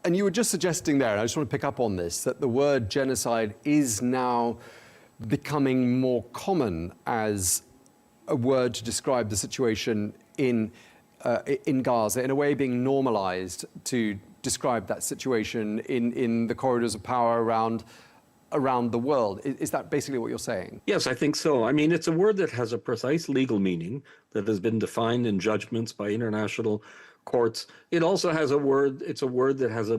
And you were just suggesting there, and I just want to pick up on this, that the word genocide is now becoming more common as a word to describe the situation in Gaza, in a way being normalized to describe that situation in the corridors of power around the world. Is that basically what you're saying? Yes, I think so. I mean, it's a word that has a precise legal meaning that has been defined in judgments by international courts. It also has a word. It's a word that has a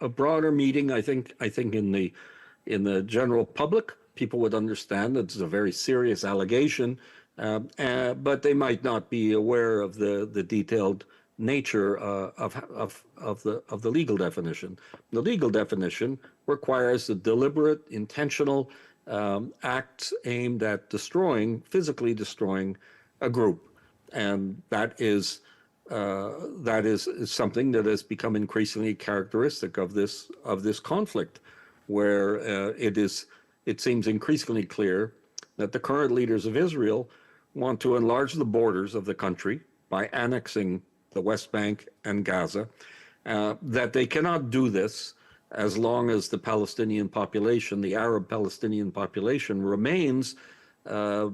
broader meaning. I think in the general public, people would understand that it's a very serious allegation, but they might not be aware of the detailed nature of the legal definition. The legal definition requires the deliberate, intentional acts aimed at physically destroying a group, and that is something that has become increasingly characteristic of this conflict, where it seems increasingly clear that the current leaders of Israel want to enlarge the borders of the country by annexing the West Bank and Gaza, that they cannot do this as long as the Palestinian population, the Arab Palestinian population, remains,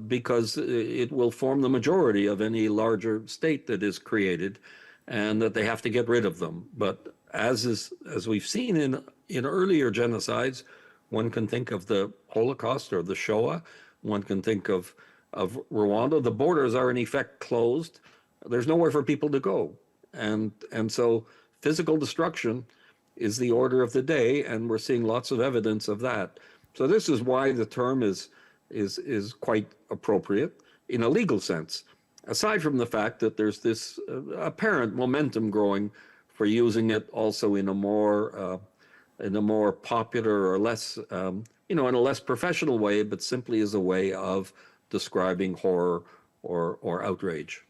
because it will form the majority of any larger state that is created, and that they have to get rid of them. But as we've seen in earlier genocides, one can think of the Holocaust or the Shoah, one can think of Rwanda. The borders are in effect closed. There's nowhere for people to go. And so physical destruction is the order of the day, and we're seeing lots of evidence of that. So this is why the term is quite appropriate in a legal sense, aside from the fact that there's this apparent momentum growing for using it also in a more popular or less, in a less professional way, but simply as a way of describing horror or outrage.